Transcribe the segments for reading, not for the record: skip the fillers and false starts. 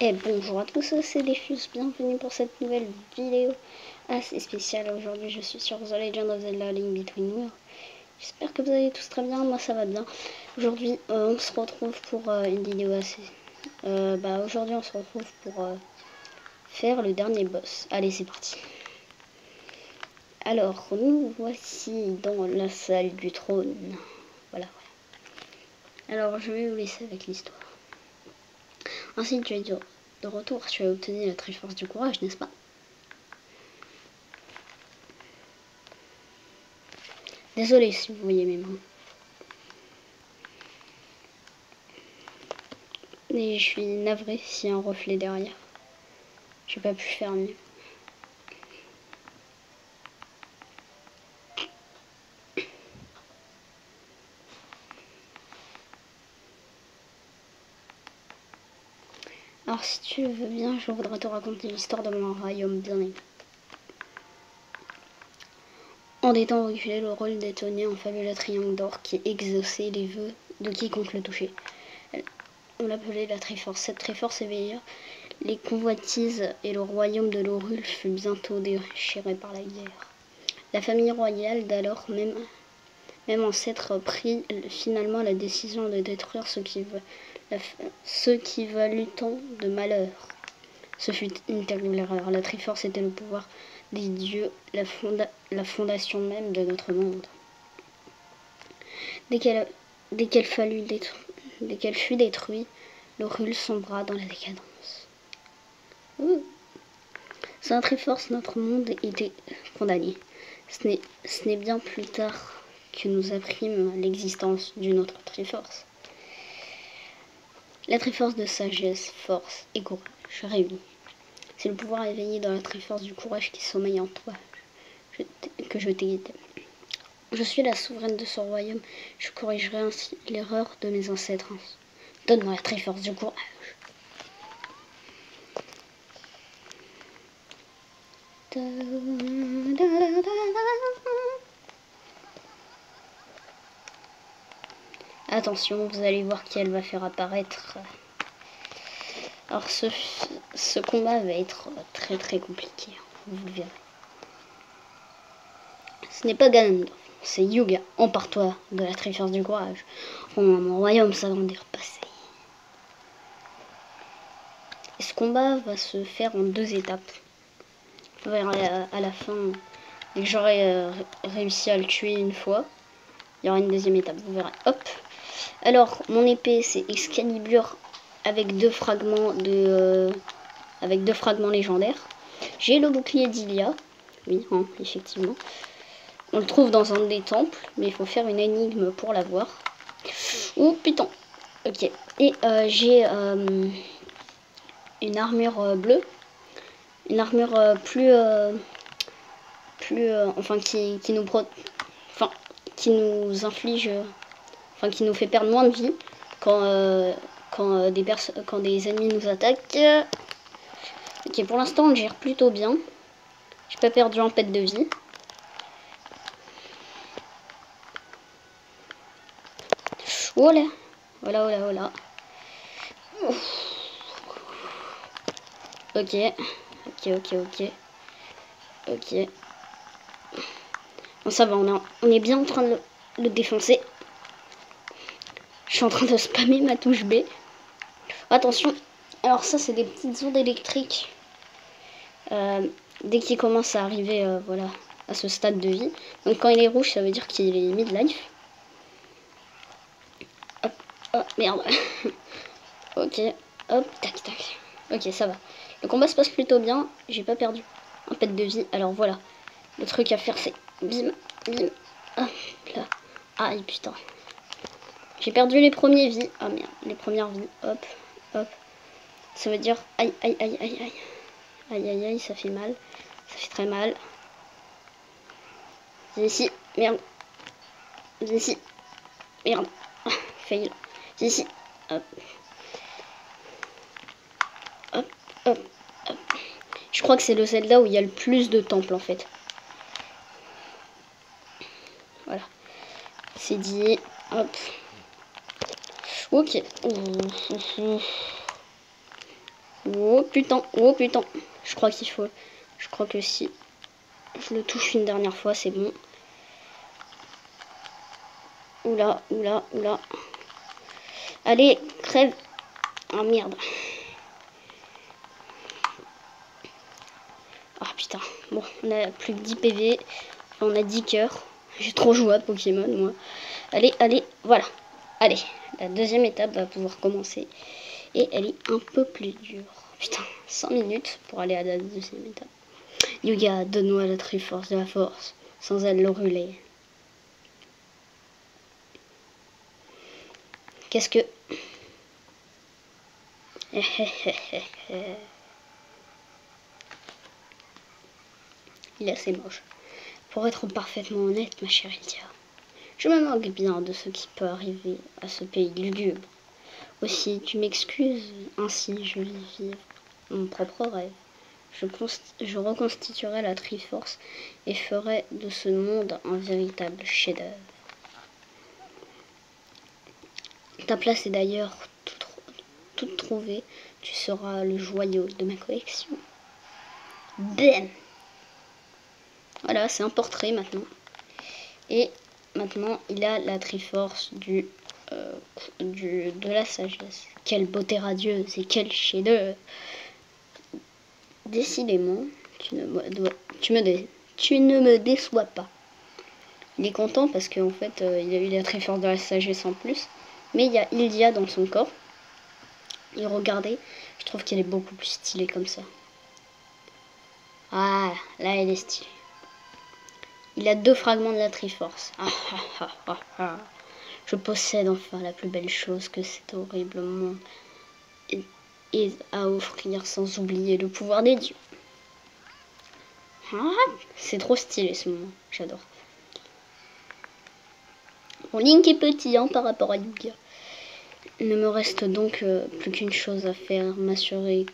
Et bonjour à tous, c'est Defus, bienvenue pour cette nouvelle vidéo assez spéciale. Aujourd'hui je suis sur The Legend of Zelda Link Between Worlds. J'espère que vous allez tous très bien, moi ça va bien. Aujourd'hui on se retrouve pour une vidéo assez... aujourd'hui on se retrouve pour faire le dernier boss. Allez c'est parti. Alors nous voici dans la salle du trône. Voilà. Alors je vais vous laisser avec l'histoire. Ainsi tu es de retour, tu as obtenu la Triforce du courage, n'est-ce pas? Désolé si vous voyez mes mains. Et je suis navrée s'il y a un reflet derrière. J'ai pas pu faire mieux. Alors si tu veux bien, je voudrais te raconter l'histoire de mon royaume bien-aimé. En des temps reculés, le rôle détenait un fabuleux triangle d'or qui exauçait les vœux de quiconque le touchait. On l'appelait la Triforce. Cette Triforce éveilla les convoitises et le royaume de l'Hyrule fut bientôt déchiré par la guerre. La famille royale d'alors, même ancêtre, prit finalement la décision de détruire ce qui valut tant de malheur. Ce fut une terrible erreur. La Triforce était le pouvoir des dieux, la fondation même de notre monde. Dès qu'elle fut détruite, l'Hyrule sombra dans la décadence. Sans la Triforce, notre monde était condamné. Ce n'est bien plus tard que nous apprîmes l'existence d'une autre Triforce. La Triforce de sagesse, force et courage réunis. C'est le pouvoir éveillé dans la Triforce du courage qui sommeille en toi que je t'ai guidé. Je suis la souveraine de ce royaume. Je corrigerai ainsi l'erreur de mes ancêtres. Donne-moi la Triforce du courage. Attention, vous allez voir qui elle va faire apparaître. Alors ce combat va être très très compliqué, vous le verrez. Ce n'est pas Ganondorf, c'est Yuga, empare-toi de la Triforce du courage. Oh, mon royaume s'agrandir passé. Et ce combat va se faire en 2 étapes. Vous verrez à la fin, dès que j'aurai réussi à le tuer une fois, il y aura une 2e étape, vous verrez. Hop. Alors, mon épée, c'est Excalibur avec 2 fragments légendaires. J'ai le bouclier d'Ilia. Oui, hein, effectivement. On le trouve dans un des temples, mais il faut faire une énigme pour l'avoir. Oh putain. Ok. Et j'ai une armure bleue. Une armure enfin qui nous inflige, enfin qui nous fait perdre moins de vie quand des ennemis nous attaquent. Ok, pour l'instant on le gère plutôt bien. J'ai pas perdu un pet de vie. Voilà, voilà. Ok. Bon, ça va, on est bien en train de le défoncer. Je suis en train de spammer ma touche B. Attention. Alors ça, c'est des petites ondes électriques. Dès qu'il commence à arriver voilà, à ce stade de vie. Donc quand il est rouge, ça veut dire qu'il est mid-life. Hop, oh merde. Ok, hop, tac. Ok, ça va. Le combat se passe plutôt bien. J'ai pas perdu un pet de vie. Alors voilà. Le truc à faire, c'est bim. Hop là. Aïe, putain. J'ai perdu les premières vies. Ah merde, les premières vies. Hop. Ça veut dire aïe. Aïe, ça fait mal. Ça fait très mal. Viens ici. Merde. Fail. Viens ici. Hop. Je crois que c'est le Zelda où il y a le plus de temples en fait. Voilà. C'est dit. Hop. Ok. Oh putain, oh putain. Je crois qu'il faut... Je crois que si je le touche une dernière fois, c'est bon. Oula, oula, oula. Allez, crève. Ah merde. Ah putain. Bon, on a plus que 10 PV. On a 10 cœurs. J'ai trop joué à Pokémon, moi. Allez, allez, voilà. Allez, la deuxième étape va pouvoir commencer. Et elle est un peu plus dure. Putain, 100 minutes pour aller à la deuxième étape. Yuga, donne-moi la Triforce de la force. Sans elle, le relais. Qu'est-ce que... Il est assez moche. Pour être parfaitement honnête, ma chère Lydia, je me moque bien de ce qui peut arriver à ce pays lugubre. Aussi, tu m'excuses, ainsi je vais vivre mon propre rêve. Je reconstituerai la Triforce et ferai de ce monde un véritable chef-d'œuvre. Ta place est d'ailleurs toute trouvée. Tu seras le joyau de ma collection. Bam! Voilà, c'est un portrait maintenant. Et maintenant, il a la Triforce de la sagesse. Quelle beauté radieuse et quel chef-d'œuvre! Décidément, tu ne me déçois pas. Il est content parce qu'en fait, il a eu la Triforce de la sagesse en plus. Mais il y a Ildia dans son corps. Et regardez, je trouve qu'elle est beaucoup plus stylée comme ça. Ah, là, elle est stylée. Il a 2 fragments de la Triforce. Ah, ah, ah, ah, ah. Je possède enfin la plus belle chose que cet horrible monde ait à offrir, sans oublier le pouvoir des dieux. Ah, c'est trop stylé ce moment, j'adore. Mon Link est petit par rapport à Yuga. Il ne me reste donc plus qu'une chose à faire, m'assurer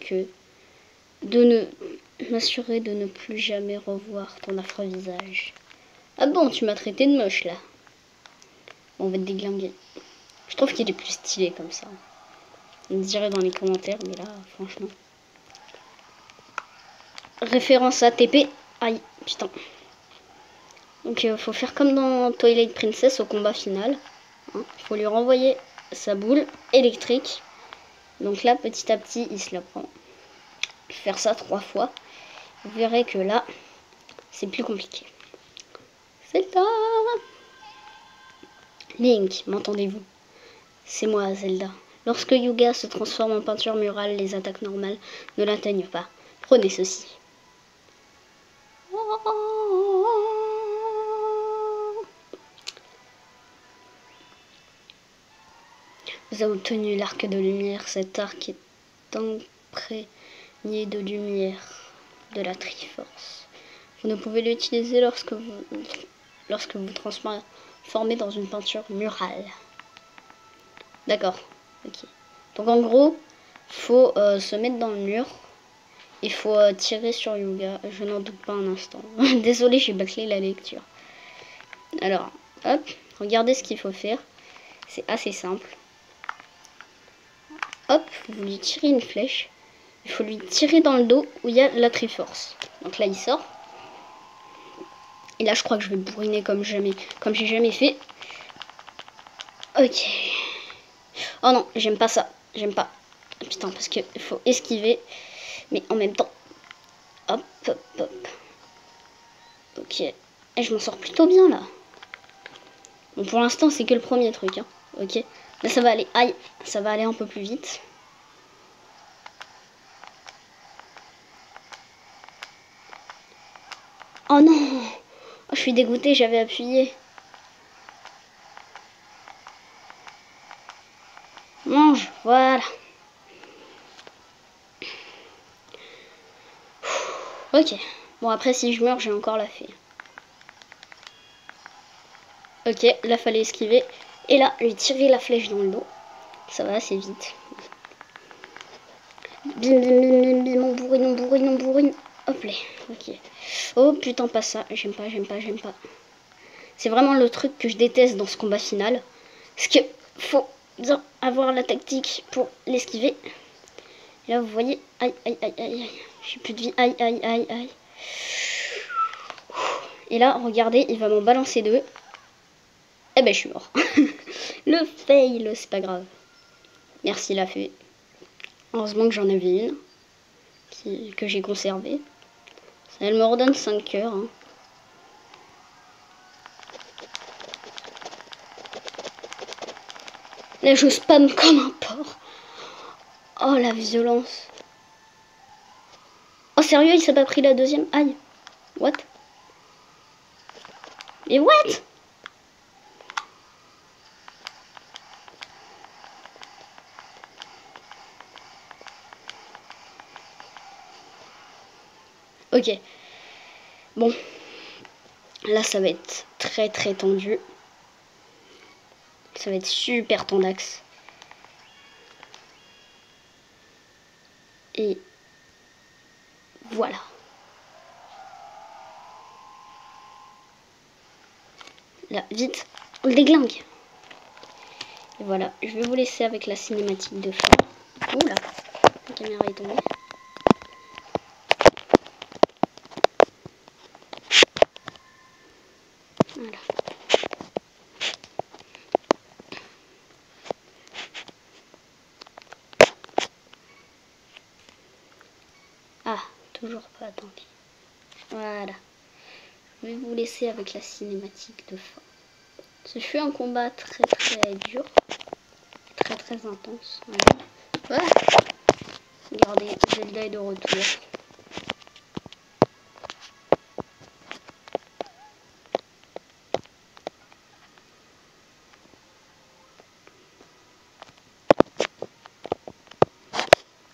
de ne plus jamais revoir ton affreux visage. Ah bon, tu m'as traité de moche là. On va te déglinguer. Je trouve qu'il est plus stylé comme ça. On me dirait dans les commentaires, mais là, franchement. Référence à TP. Aïe, putain. Donc faut faire comme dans Twilight Princess au combat final. Faut lui renvoyer sa boule électrique. Donc là, petit à petit, il se la prend. Faire ça 3 fois. Vous verrez que là, c'est plus compliqué. Zelda! Link, m'entendez-vous? C'est moi, Zelda. Lorsque Yuga se transforme en peinture murale, les attaques normales ne l'atteignent pas. Prenez ceci. Vous avez obtenu l'arc de lumière. Cet arc est imprégné de lumière de la Triforce. Vous ne pouvez l'utiliser lorsque vous transformez dans une peinture murale. D'accord. Ok. Donc en gros, faut se mettre dans le mur. Il faut tirer sur Yuga. Je n'en doute pas un instant. Désolé, j'ai bâclé la lecture. Alors, hop, regardez ce qu'il faut faire. C'est assez simple. Hop, vous lui tirez une flèche. Il faut lui tirer dans le dos où il y a la Triforce. Donc là, il sort. Et là, je crois que je vais bourriner comme j'ai jamais fait. Ok. Oh non, j'aime pas ça. J'aime pas. Putain, parce qu'il faut esquiver. Mais en même temps. Hop, hop, hop. Ok. Et je m'en sors plutôt bien, là. Bon, pour l'instant, c'est que le premier truc. Hein. Ok. Là, ça va aller. Aïe. Ça va aller un peu plus vite. Oh non. Oh, je suis dégoûtée, j'avais appuyé. Mange, voilà. Ok. Bon, après, si je meurs, j'ai encore la fée. Ok, là, fallait esquiver. Et là, lui tirer la flèche dans le dos. Ça va assez vite. Bim, bim, bim, bim, bim, on bourrine, on bourrine, on bourrine. Hop là, ok. Oh putain, pas ça. J'aime pas, j'aime pas, j'aime pas. C'est vraiment le truc que je déteste dans ce combat final. Parce que faut bien avoir la tactique pour l'esquiver. Et là, vous voyez, aïe, aïe, aïe, aïe, aïe, j'ai plus de vie, aïe, aïe, aïe, aïe. Et là, regardez, il va m'en balancer 2. Eh ben, je suis mort. Le fail, c'est pas grave. Merci la fée. Heureusement que j'en avais une, que j'ai conservée. Elle me redonne 5 cœurs. Hein. Là, je spam comme un porc. Oh, la violence. Oh, sérieux, il s'est pas pris la deuxième? Aïe. What? Et what? Ok. Bon. Là, ça va être très très tendu. Ça va être super tendax. Et voilà. Là, vite, on le déglingue. Et voilà, je vais vous laisser avec la cinématique de fin. Oula, la caméra est tombée. Voilà. Ah, toujours pas, tant pis. Voilà. Je vais vous laisser avec la cinématique de fin. Ce fut un combat très très dur. Très très intense. Voilà. Regardez, Zelda est de retour.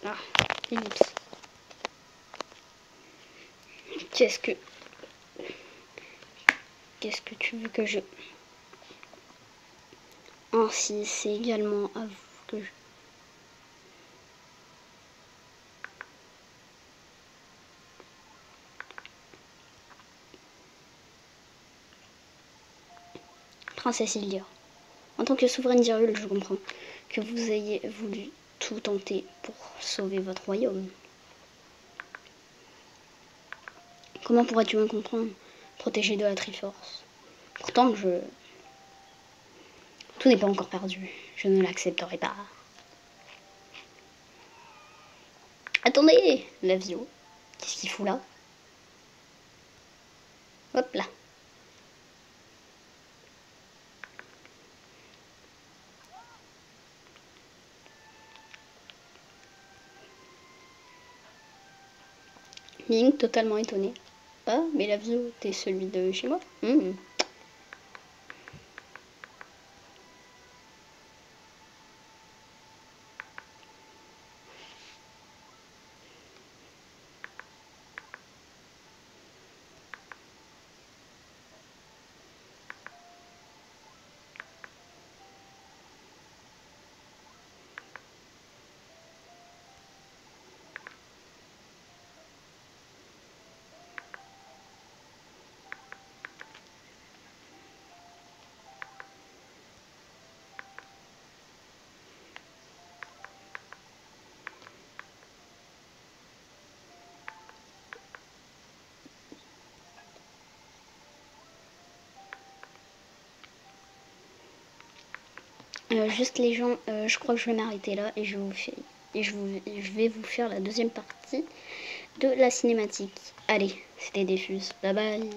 Ah, ellipse. Qu'est-ce que tu veux que je... Ainsi, c'est également à vous que je... Princesse Ilia. En tant que souveraine d'Hyrule, je comprends que vous ayez voulu tout tenter pour sauver votre royaume. Comment pourrais-tu me comprendre, protégé de la Triforce? Pourtant, tout n'est pas encore perdu. Je ne l'accepterai pas. Attendez, Lavio. Qu'est-ce qu'il fout là? Hop là. Link totalement étonné. Ah, mais Lavio, t'es celui de chez moi? Juste les gens, je crois que je vais m'arrêter là et je vais vous faire la deuxième partie de la cinématique. Allez, c'était Defuse. Bye bye.